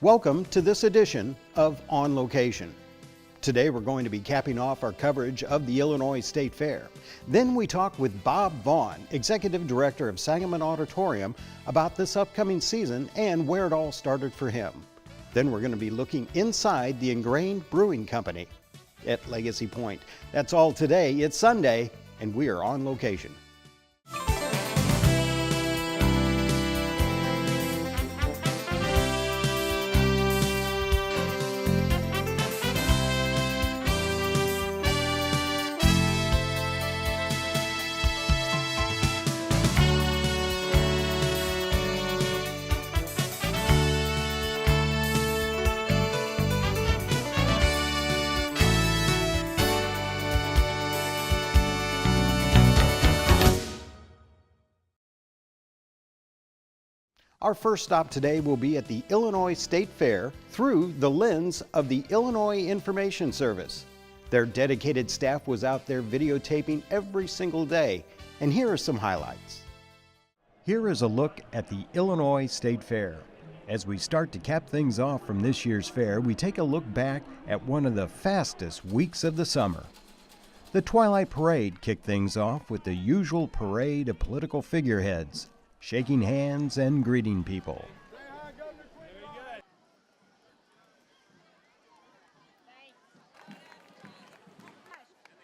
Welcome to this edition of On Location. Today we're going to be capping off our coverage of the Illinois State Fair. Then we talk with Bob Vaughn, Executive Director of Sangamon Auditorium, about this upcoming season and where it all started for him. Then we're going to be looking inside the Ingrained Brewing Company at Legacy Point. That's all today. It's Sunday and we are on location. Our first stop today will be at the Illinois State Fair through the lens of the Illinois Information Service. Their dedicated staff was out there videotaping every single day, and here are some highlights. Here is a look at the Illinois State Fair. As we start to cap things off from this year's fair, we take a look back at one of the fastest weeks of the summer. The Twilight Parade kicked things off with the usual parade of political figureheads, shaking hands and greeting people.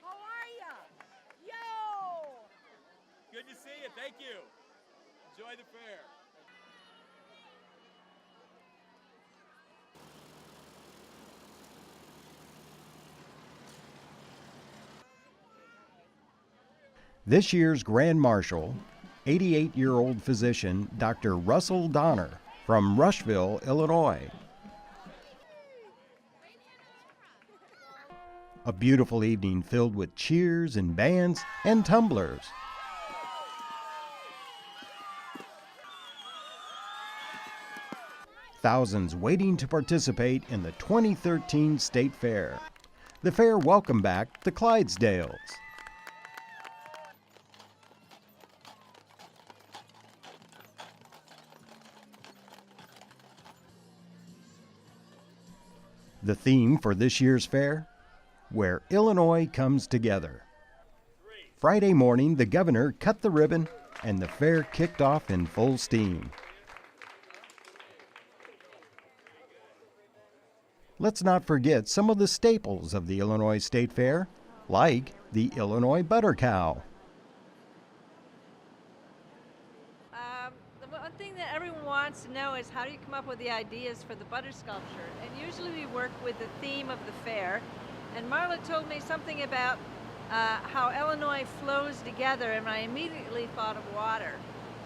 How are ya? Yo! Good to see you. Thank you. Enjoy the fair. This year's Grand Marshal, 88-year-old physician Dr. Russell Donner from Rushville, Illinois. A beautiful evening filled with cheers and bands and tumblers. Thousands waiting to participate in the 2013 State Fair. The fair welcomed back the Clydesdales. The theme for this year's fair? Where Illinois comes together. Friday morning, the governor cut the ribbon and the fair kicked off in full steam. Let's not forget some of the staples of the Illinois State Fair, like the Illinois Butter Cow. The one thing that everyone wants to know is how do you come up with the ideas for the butter sculpture? And usually we work with the theme of the fair. And Marla told me something about how Illinois flows together, and I immediately thought of water.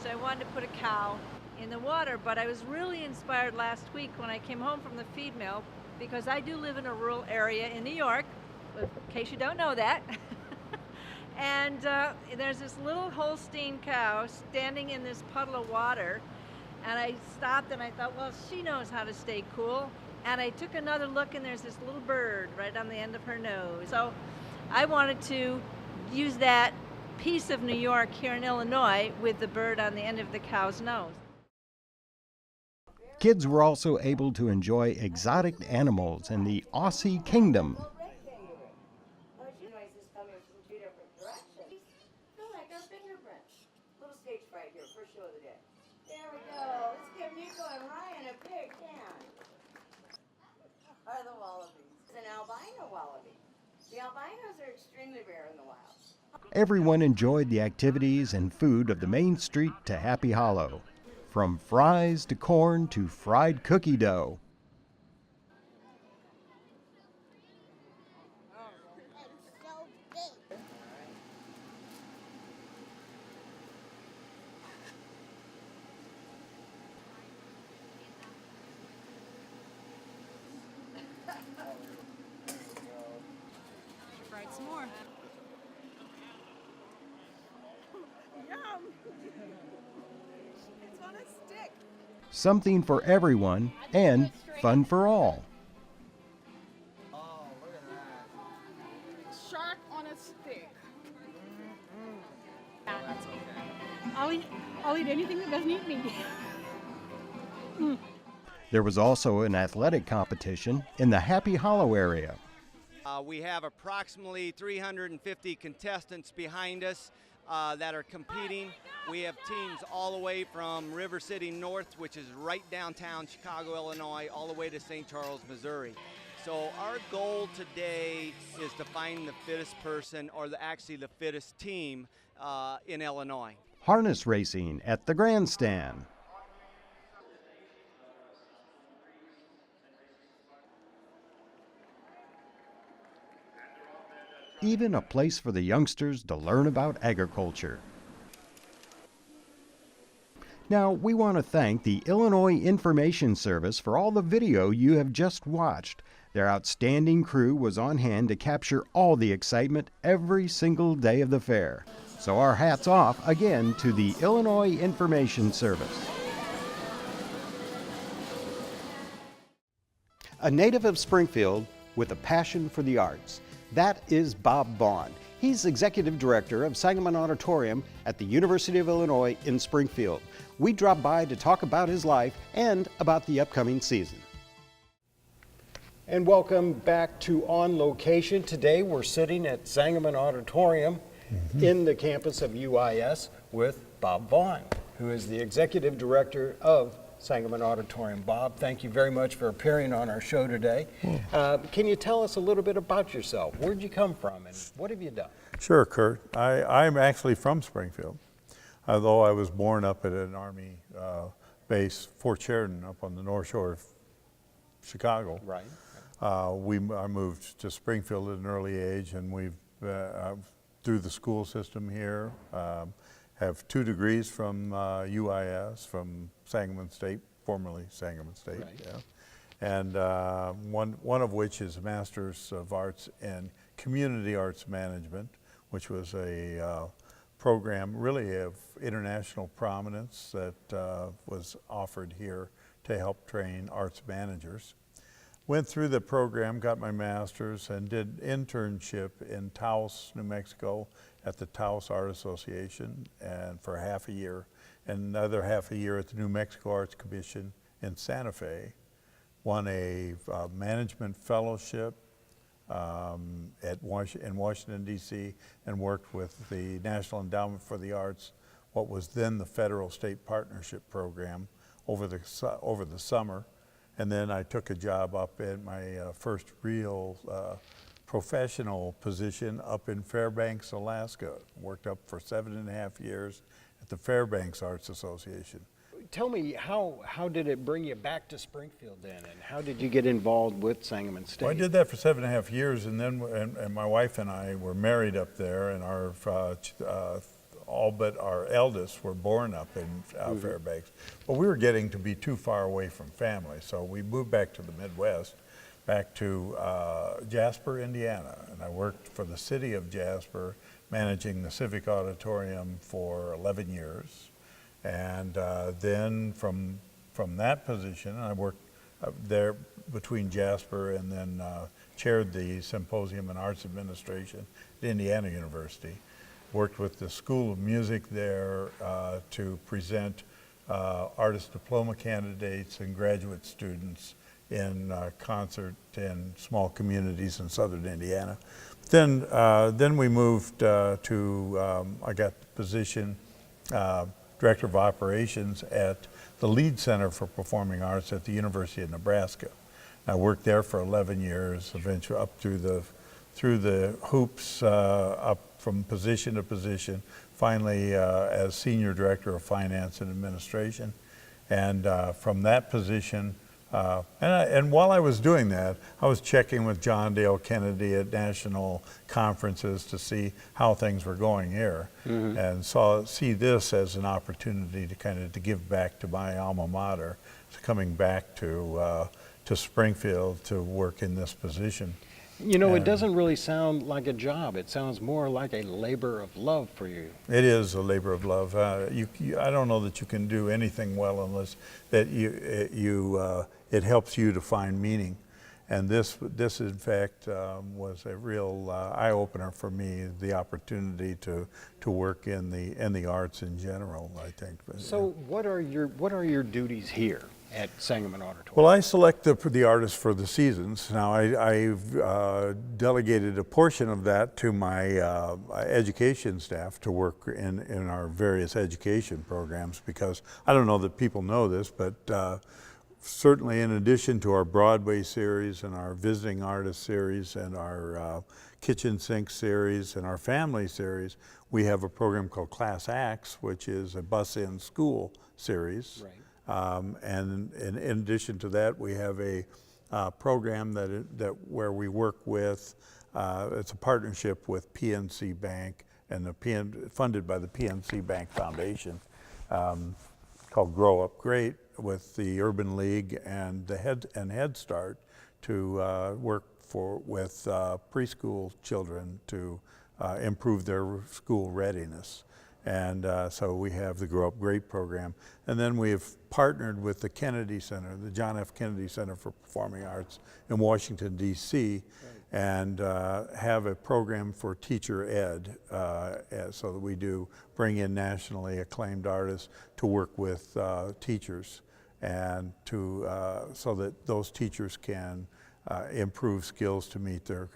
So I wanted to put a cow in the water, but I was really inspired last week when I came home from the feed mill, because I do live in a rural area in New York, in case you don't know that. And there's this little Holstein cow standing in this puddle of water, and I stopped and I thought, well, she knows how to stay cool. And I took another look, and there's this little bird right on the end of her nose. So I wanted to use that piece of New York here in Illinois with the bird on the end of the cow's nose. Kids were also able to enjoy exotic animals in the Aussie Kingdom. Are the wallabies. It's an albino wallaby. The albinos are extremely rare in the wild. Everyone enjoyed the activities and food of the main street to Happy Hollow, from fries to corn to fried cookie dough. Fried some more. Yum! It's on a stick. Something for everyone and fun for all. Oh, look at that. Shark on a stick. That's okay. I'll eat anything that doesn't eat meat. There was also an athletic competition in the Happy Hollow area. We have approximately 350 contestants behind us that are competing. We have teams all the way from River City North, which is right downtown Chicago, Illinois, all the way to St. Charles, Missouri. So our goal today is to find the fittest person, or actually the fittest team in Illinois. Harness racing at the grandstand. Even a place for the youngsters to learn about agriculture. Now, we want to thank the Illinois Information Service for all the video you have just watched. Their outstanding crew was on hand to capture all the excitement every single day of the fair. So our hats off again to the Illinois Information Service. A native of Springfield with a passion for the arts. That is Bob Vaughn. He's Executive Director of Sangamon Auditorium at the University of Illinois in Springfield. We dropped by to talk about his life and about the upcoming season. And welcome back to On Location. Today we're sitting at Sangamon Auditorium in the campus of UIS with Bob Vaughn, who is the Executive Director of Sangamon Auditorium. Bob, thank you very much for appearing on our show today. Can you tell us a little bit about yourself? Where'd you come from and what have you done? Sure, Kurt. I'm actually from Springfield, although I was born up at an Army base, Fort Sheridan, up on the North Shore of Chicago. Right. I moved to Springfield at an early age, and we've, through the school system here, have 2 degrees from UIS, from Sangamon State, formerly Sangamon State. Right. Yeah. And one of which is a Master's of Arts in Community Arts Management, which was a program really of international prominence that was offered here to help train arts managers. Went through the program, got my master's, and did internship in Taos, New Mexico at the Taos Art Association, and for half a year, and another half a year at the New Mexico Arts Commission in Santa Fe. Won a management fellowship in Washington, D.C., and worked with the National Endowment for the Arts, what was then the Federal State Partnership Program, over the summer. And then I took a job up in my first real professional position up in Fairbanks, Alaska. Worked up for 7.5 years at the Fairbanks Arts Association. Tell me, how did it bring you back to Springfield then, and how did you get involved with Sangamon State? Well, I did that for 7.5 years, and then and my wife and I were married up there, and our all but our eldest were born up in Fairbanks. But we were getting to be too far away from family, so we moved back to the Midwest, back to Jasper, Indiana. And I worked for the city of Jasper, managing the Civic Auditorium for 11 years. And then from that position, I worked there between Jasper and then chaired the Symposium in Arts Administration at Indiana University. Worked with the School of Music there to present artist diploma candidates and graduate students in concert in small communities in southern Indiana. Then we moved to, I got the position Director of Operations at the Lead Center for Performing Arts at the University of Nebraska. I worked there for 11 years, eventually up through the hoops, up from position to position, finally as Senior Director of Finance and Administration. And from that position, and while I was doing that, I was checking with John Dale Kennedy at national conferences to see how things were going here, and see this as an opportunity to kind of to give back to my alma mater, coming back to Springfield to work in this position. You know, it doesn't really sound like a job. It sounds more like a labor of love for you. It is a labor of love. I don't know that you can do anything well unless that it helps you to find meaning. And this in fact, was a real eye-opener for me, the opportunity to work in the arts in general, I think. So what are your duties here? at Sangamon Auditorium? Well, I select the artists for the seasons. Now, I've delegated a portion of that to my education staff to work in our various education programs, because I don't know that people know this, but certainly in addition to our Broadway series and our visiting artist series and our kitchen sink series and our family series, we have a program called Class Acts, which is a bus-in school series. Right. And in addition to that, we have a program where we work with, it's a partnership with PNC Bank and funded by the PNC Bank Foundation, called Grow Up Great, with the Urban League and the Head Start to work with preschool children to improve their school readiness. And so we have the Grow Up Great program. And then we have partnered with the Kennedy Center, the John F. Kennedy Center for Performing Arts in Washington, D.C., and have a program for teacher ed, so that we do bring in nationally acclaimed artists to work with teachers, and so that those teachers can improve skills to meet their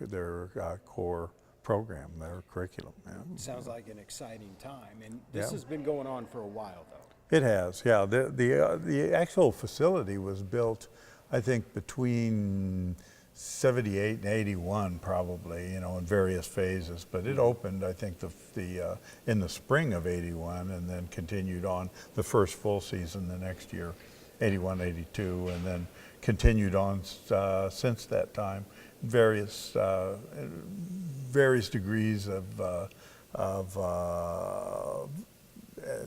core program, their curriculum. Yeah. Sounds like an exciting time, and this has been going on for a while, though. It has, yeah. The actual facility was built, I think, between 78 and 81, probably, in various phases. But it opened, I think, in the spring of 81, and then continued on the first full season the next year, 81, 82, and then continued on since that time. Various degrees of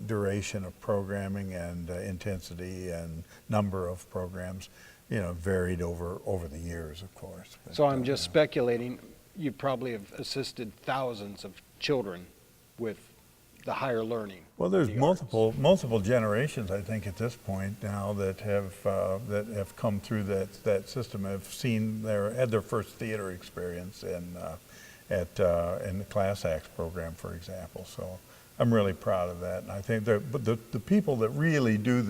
duration of programming and intensity and number of programs, varied over the years, of course. But, So I'm just speculating, you probably have assisted thousands of children with the higher learning. Well, there's multiple generations, I think, at this point now that have come through that system, have had their first theater experience in the Class Acts program, for example. So I'm really proud of that, and I think the people that really do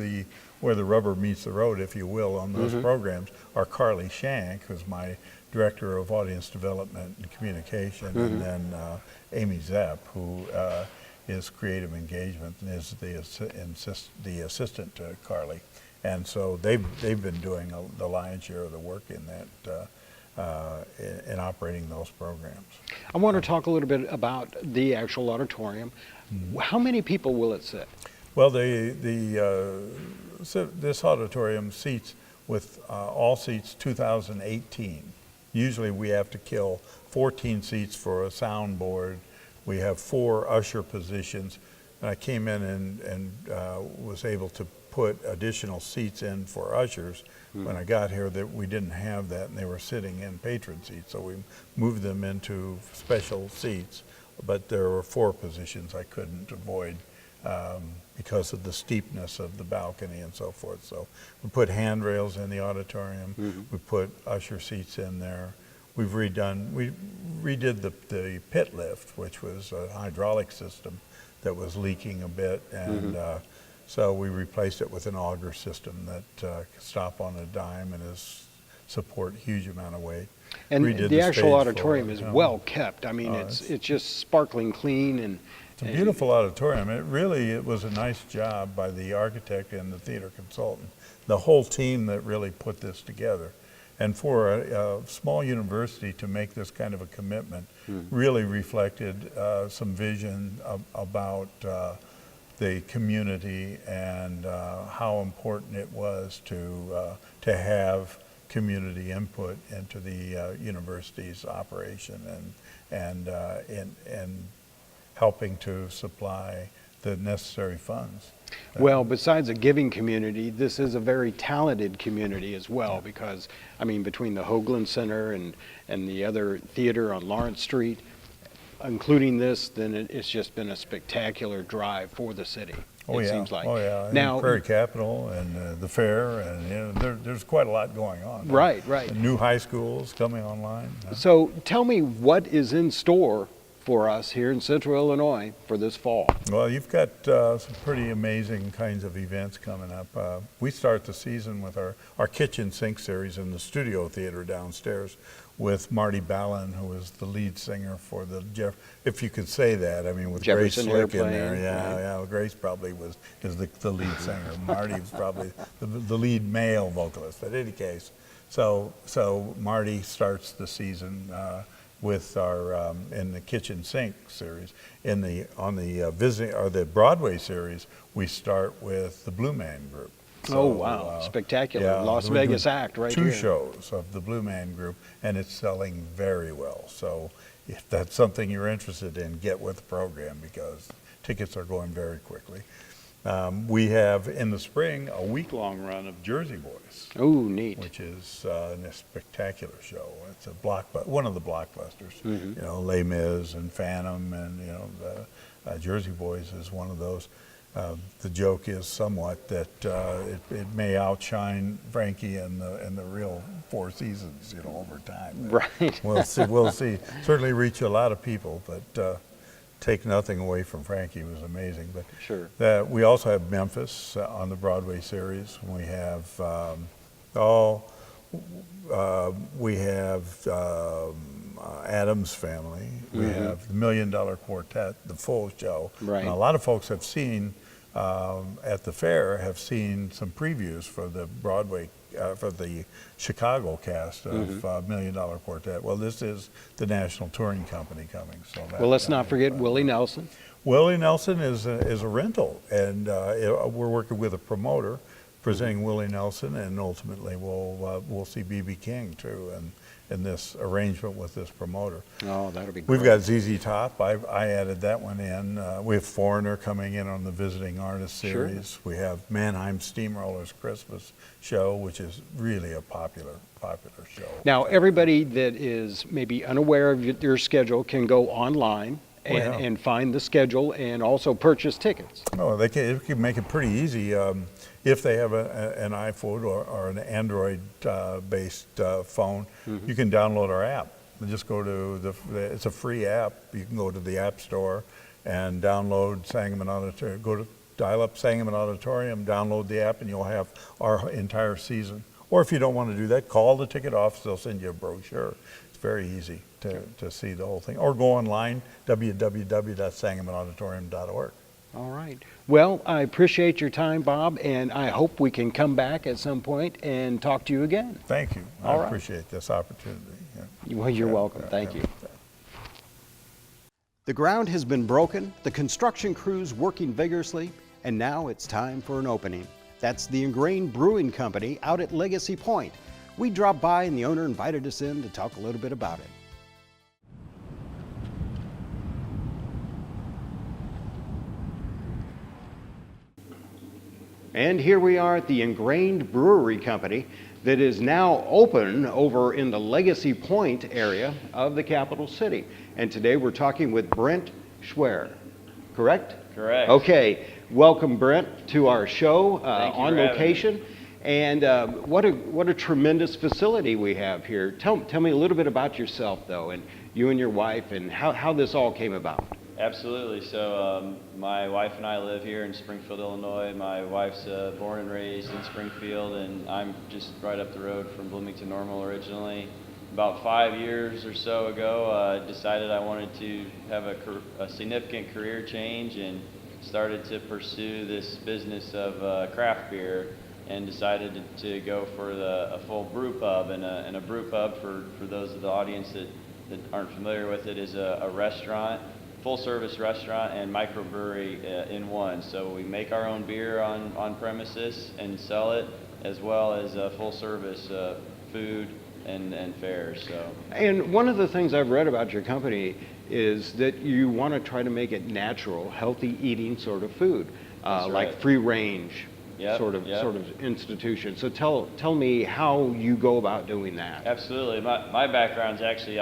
where the rubber meets the road, if you will, on those programs are Carly Shank, who's my Director of Audience Development and Communication, and then Amy Zepp, who is Creative Engagement and is the assistant to Carly. And so they've been doing the lion's share of the work in that, in operating those programs. I want to talk a little bit about the actual auditorium. How many people will it sit? Well, this auditorium seats, with all seats, 2018. Usually we have to kill 14 seats for a soundboard. We have 4 usher positions. And I came in and was able to put additional seats in for ushers. When I got here, that we didn't have that, and they were sitting in patron seats. So we moved them into special seats. But there were 4 positions I couldn't avoid because of the steepness of the balcony and so forth. So we put handrails in the auditorium. We put usher seats in there. We redid the pit lift, which was a hydraulic system that was leaking a bit, and so we replaced it with an auger system that can stop on a dime and support a huge amount of weight. And the actual auditorium is well kept. I mean, it's just sparkling clean, and it's a beautiful auditorium. It was a nice job by the architect and the theater consultant, the whole team that really put this together. And for a small university to make this kind of a commitment really reflected some vision about the community and how important it was to have community input into the university's operation and helping to supply the necessary funds. Well, besides a giving community, this is a very talented community as well, because, I mean, between the Hoagland Center and the other theater on Lawrence Street, including this, then it's just been a spectacular drive for the city. It seems like. Oh yeah. Now, Prairie Capital and the fair, and there's quite a lot going on. Right. And new high schools coming online. So tell me what is in store for us here in Central Illinois for this fall? Well, you've got some pretty amazing kinds of events coming up. We start the season with our kitchen sink series in the studio theater downstairs with Marty Ballin, who is the lead singer for the if you could say that. I mean, with Jefferson Grace Slick in Airplane, there. Yeah, right. yeah. Well, Grace probably is the lead singer. Marty was probably the lead male vocalist. But in any case, so Marty starts the season with our in the kitchen sink series. On the visiting or the Broadway series, we start with the Blue Man Group. So, oh, wow. Spectacular. yeah, Las we're Vegas doing act right two here. shows of the Blue Man Group, and it's selling very well. So if that's something you're interested in, get with the program because tickets are going very quickly. We have in the spring a week-long run of Jersey Boys. Oh, neat. Which is a spectacular show. It's a one of the blockbusters. Mm-hmm. You know, Les Mis and Phantom, and you know, the Jersey Boys is one of those. The joke is somewhat that it may outshine Frankie and the real Four Seasons, you know, over time. Right. We'll see. We'll see. Certainly reach a lot of people, but take nothing away from Frankie. It was amazing. But Sure. we also have Memphis on the Broadway series. We have Addams Family. We Mm-hmm. have the $1 Million Quartet, the full show. Right. And a lot of folks have seen at the fair some previews for the Broadway for the Chicago cast of $1 Million Quartet. Well, this is the National Touring Company coming. So Well, let's not forget Willie Nelson. Willie Nelson is a rental, and we're working with a promoter presenting Willie Nelson, and ultimately we'll see B.B. King too, and in this arrangement with this promoter. Oh, that'll be great. We've got ZZ Top. I added that one in. We have Foreigner coming in on the Visiting Artist series. Sure. We have Mannheim Steamrollers Christmas show, which is really a popular show. Now, everybody that is maybe unaware of your schedule can go online and find the schedule and also purchase tickets. Oh, they can make it pretty easy. If they have an iPhone or an Android-based phone, you can download our app. Just go to it's a free app. You can go to the App Store and download Sangamon Auditorium. Go to dial up Sangamon Auditorium, download the app, and you'll have our entire season. Or if you don't want to do that, call the ticket office. They'll send you a brochure. It's very easy to see the whole thing. Or go online, www.sangamonauditorium.org. All right. Well, I appreciate your time, Bob, and I hope we can come back at some point and talk to you again. Thank you. All I right. appreciate this opportunity. Yeah. Well, you're welcome. Thank you. The ground has been broken, the construction crews working vigorously, and now it's time for an opening. That's the Ingrained Brewing Company out at Legacy Point. We dropped by and the owner invited us in to talk a little bit about it. And here we are at the Ingrained Brewery Company that is now open over in the Legacy Point area of the capital city. And today we're talking with Brent Schwer, correct? Correct. Okay, welcome Brent to our show Thank you on for having location. And what a tremendous facility we have here. Tell me a little bit about yourself though, and you and your wife, and how this all came about. Absolutely. So my wife and I live here in Springfield, Illinois. My wife's born and raised in Springfield, and I'm just right up the road from Bloomington Normal originally. About 5 years or so ago, I decided I wanted to have a significant career change and started to pursue this business of craft beer, and decided to go for a full brew pub. And a brew pub, for those of the audience that aren't familiar with it, is a restaurant, full-service restaurant and microbrewery in one. So we make our own beer on premises and sell it, as well as full-service food and fairs. So. And one of the things I've read about your company is that you want to try to make it natural, healthy eating sort of food, That's like right. free range sort of institution. So tell me how you go about doing that. Absolutely. My background's actually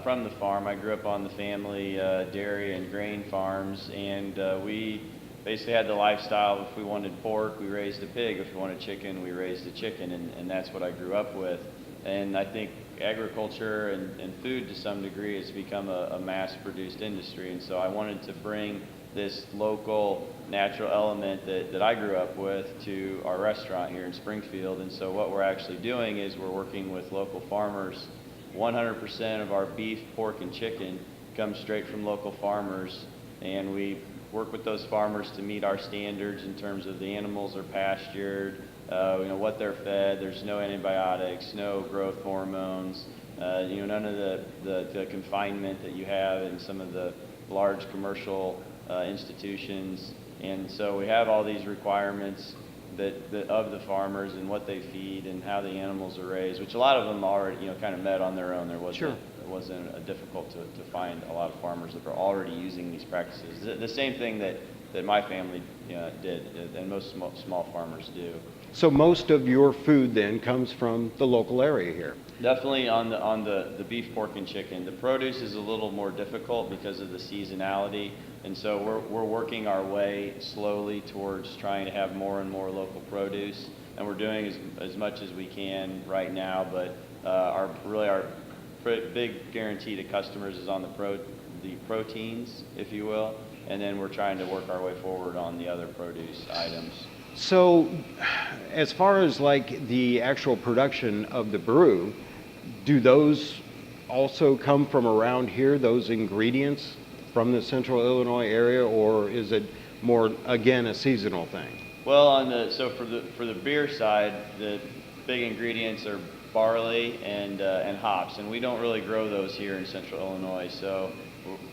from the farm. I grew up on the family dairy and grain farms, and we basically had the lifestyle of if we wanted pork, we raised a pig. If we wanted chicken, we raised a chicken, and that's what I grew up with. And I think agriculture and food to some degree has become a mass-produced industry. And so I wanted to bring this local natural element that I grew up with to our restaurant here in Springfield. And so what we're actually doing is we're working with local farmers. 100% of our beef, pork, and chicken comes straight from local farmers, and we work with those farmers to meet our standards in terms of the animals are pastured, what they're fed. There's no antibiotics, no growth hormones, none of the confinement that you have in some of the large commercial institutions. And so we have all these requirements that of the farmers and what they feed and how the animals are raised, which a lot of them already kind of met on their own. There wasn't Sure. It wasn't difficult to find a lot of farmers that are already using these practices. The same thing that my family did, and most small farmers do. So most of your food then comes from the local area here. Definitely on the beef, pork, and chicken. The produce is a little more difficult because of the seasonality, and so we're working our way slowly towards trying to have more and more local produce, and we're doing as much as we can right now. But our big guarantee to customers is on the proteins, if you will, and then we're trying to work our way forward on the other produce items. So as far as like the actual production of the brew, do those also come from around here, those ingredients from the central Illinois area, or is it more, again, a seasonal thing? Well, for the beer side, the big ingredients are barley and hops, and we don't really grow those here in central Illinois, so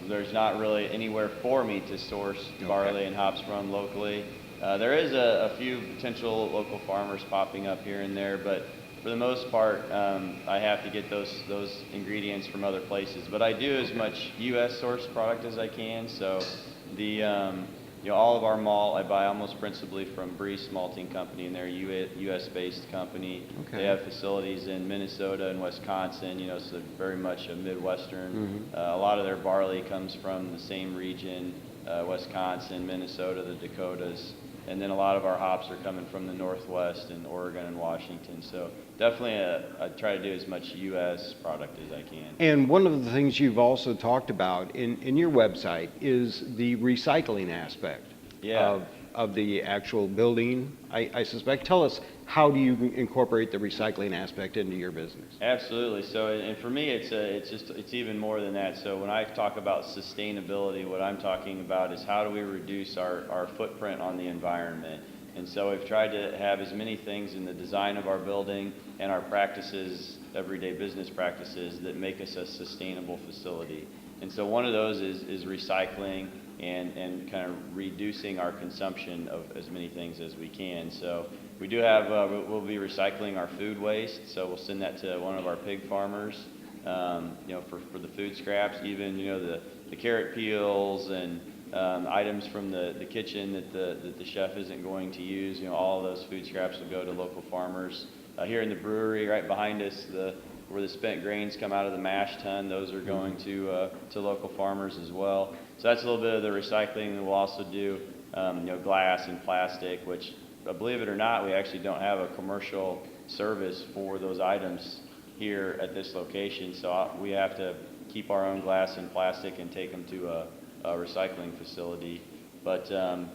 there's not really anywhere for me to source barley and hops from locally. There is a few potential local farmers popping up here and there, but for the most part, I have to get those ingredients from other places. But I do as much U.S. sourced product as I can. So all of our malt I buy almost principally from Breeze Malting Company, and they're a U.S.-based company. Okay. They have facilities in Minnesota and Wisconsin, so very much a Midwestern. A lot of their barley comes from the same region, Wisconsin, Minnesota, the Dakotas. And then a lot of our hops are coming from the Northwest and Oregon and Washington. So definitely I try to do as much U.S. product as I can. And one of the things you've also talked about in your website is the recycling aspect of the actual building, I suspect. Tell us, how do you incorporate the recycling aspect into your business? Absolutely. So, and for me, it's even more than that. So when I talk about sustainability, what I'm talking about is how do we reduce our footprint on the environment. And so we've tried to have as many things in the design of our building and our practices, everyday business practices, that make us a sustainable facility. And so one of those is recycling and kind of reducing our consumption of as many things as we can. So we do have, we'll be recycling our food waste, so we'll send that to one of our pig farmers, for the food scraps, even, the carrot peels and items from the kitchen that the chef isn't going to use, all of those food scraps will go to local farmers. Here in the brewery right behind us, where the spent grains come out of the mash tun, those are going to local farmers as well. So that's a little bit of the recycling. We'll also do glass and plastic, which, believe it or not, we actually don't have a commercial service for those items here at this location. So we have to keep our own glass and plastic and take them to a recycling facility. But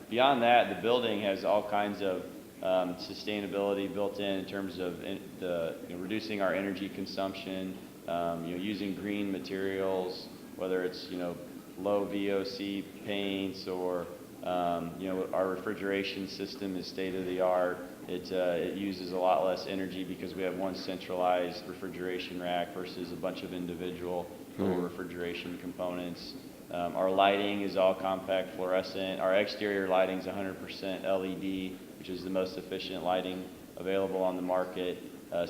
beyond that, the building has all kinds of sustainability built in terms of reducing our energy consumption, using green materials, whether it's low VOC paints or our refrigeration system is state of the art. It uses a lot less energy because we have one centralized refrigeration rack versus a bunch of individual little refrigeration components. Our lighting is all compact fluorescent. Our exterior lighting is 100% LED, which is the most efficient lighting available on the market.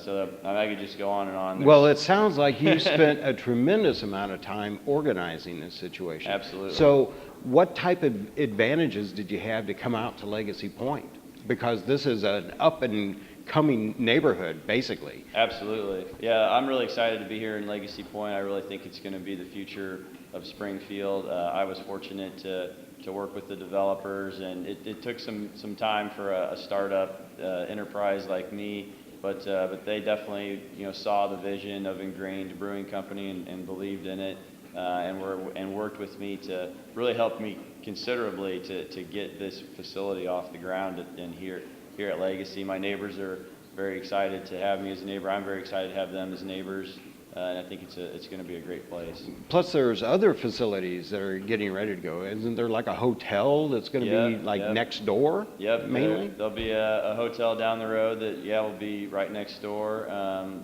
So I could just go on and on. Well, it sounds like you spent a tremendous amount of time organizing this situation. Absolutely. So what type of advantages did you have to come out to Legacy Point? Because this is an up and coming neighborhood, basically. Absolutely. Yeah, I'm really excited to be here in Legacy Point. I really think it's going to be the future of Springfield. I was fortunate to work with the developers, and it took some time for a startup enterprise like me but they definitely, you know, saw the vision of Ingrained Brewing Company and believed in it, and worked with me to really help me considerably to get this facility off the ground and here at Legacy. My neighbors are very excited to have me as a neighbor. I'm very excited to have them as neighbors. And I think it's going to be a great place. Plus, there's other facilities that are getting ready to go. Isn't there like a hotel that's going to be like next door? Yep. Mainly. There'll be a hotel down the road that will be right next door.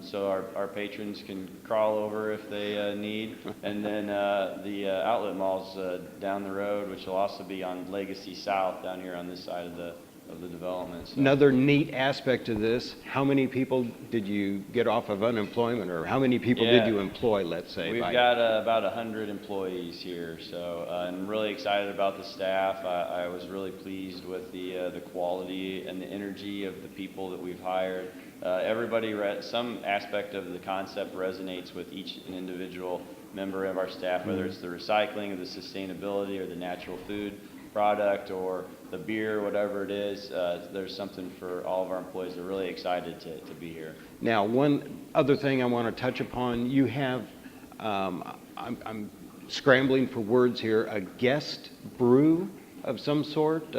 So our patrons can crawl over if they need. And then the outlet malls down the road, which will also be on Legacy South down here on this side of the development. So. Another neat aspect of this, how many people did you get off of unemployment, or how many people did you employ, let's say? We've got about 100 employees here, so I'm really excited about the staff. I was really pleased with the quality and the energy of the people that we've hired. Everybody, some aspect of the concept resonates with each individual member of our staff, whether it's the recycling or the sustainability or the natural food product or the beer, whatever it is. There's something for all of our employees. They're really excited to be here. Now, one other thing I want to touch upon, you have, I'm scrambling for words here, a guest brew of some sort,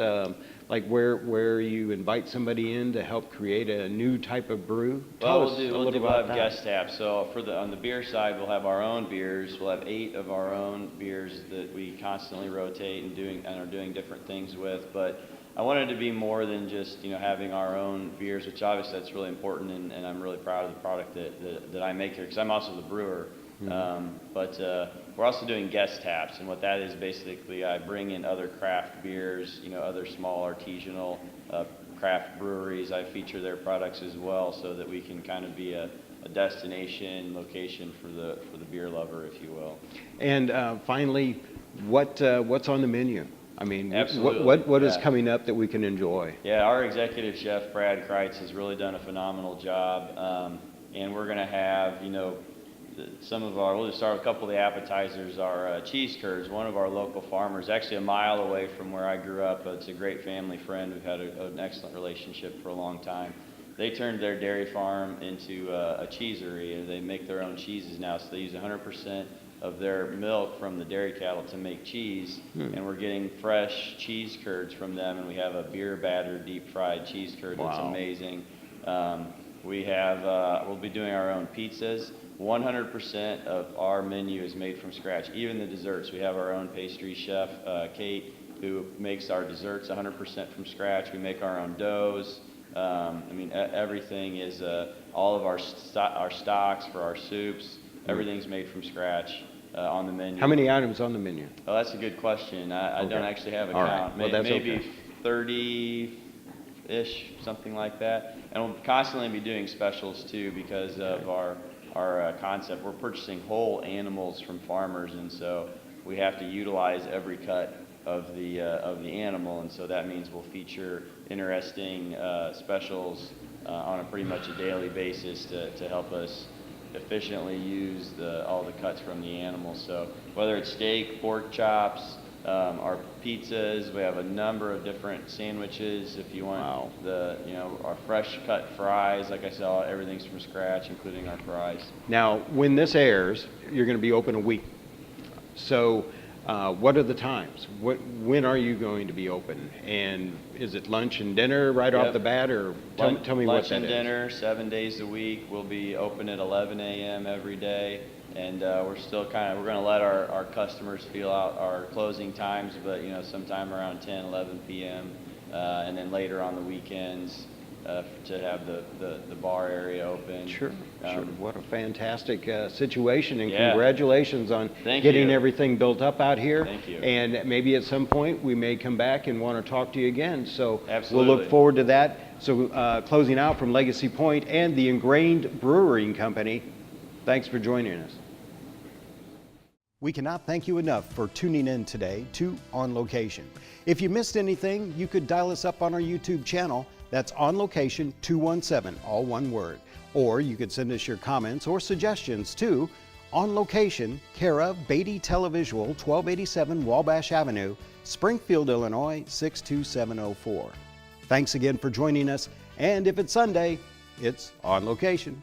like where you invite somebody in to help create a new type of brew? We'll have guest taps. So on the beer side, we'll have our own beers. We'll have 8 of our own beers that we constantly rotate and are doing different things with. But I wanted to be more than just, you know, having our own beers, which obviously that's really important, and I'm really proud of the product that I make here, because I'm also the brewer. But we're also doing guest taps, and what that is, basically I bring in other craft beers, you know, other small artisanal craft breweries. I feature their products as well, so that we can kind of be a destination location for the beer lover, if you will. And finally, what's on the menu? I mean, what is coming up that we can enjoy? Yeah, our executive chef, Brad Kreitz, has really done a phenomenal job, and we're going to have, you know, we'll just start with a couple of the appetizers. Our cheese curds, one of our local farmers, actually a mile away from where I grew up. It's a great family friend. We've had an excellent relationship for a long time. They turned their dairy farm into a cheesery, and they make their own cheeses now. So they use 100% of their milk from the dairy cattle to make cheese, and we're getting fresh cheese curds from them, and we have a beer batter deep fried cheese curd that's amazing. We'll be doing our own pizzas. 100% of our menu is made from scratch, even the desserts. We have our own pastry chef, Kate, who makes our desserts 100% from scratch. We make our own doughs. I mean, everything is, all of our stocks for our soups, everything's made from scratch on the menu. How many items on the menu? Oh, that's a good question. I don't actually have a count. Right. Well, maybe 30-ish, something like that. And we'll constantly be doing specials too, because of our concept. We're purchasing whole animals from farmers, and so we have to utilize every cut of the animal, and so that means we'll feature interesting specials on a pretty much a daily basis to help us efficiently use all the cuts from the animal. So whether it's steak, pork chops, our pizzas, we have a number of different sandwiches. If you want our fresh cut fries, like I said, everything's from scratch, including our fries. Now, when this airs, you're going to be open a week. So what are the times? When are you going to be open? And is it lunch and dinner right off the bat, or tell me what that is? Lunch and dinner, 7 days a week. We'll be open at 11 a.m. every day. And we're going to let our customers feel out our closing times, but, you know, sometime around 10, 11 p.m. And then later on the weekends to have the bar area open. Sure. What a fantastic situation, and congratulations on getting everything built up out here. Thank you. And maybe at some point we may come back and want to talk to you again. So absolutely. We'll look forward to that. So closing out from Legacy Point and the Ingrained Brewing Company, thanks for joining us. We cannot thank you enough for tuning in today to On Location. If you missed anything, you could dial us up on our YouTube channel. That's On Location 217, all one word. Or you could send us your comments or suggestions to On Location, care of Beatty Televisual, 1287 Wabash Avenue, Springfield, Illinois 62704. Thanks again for joining us, and if it's Sunday, it's on location.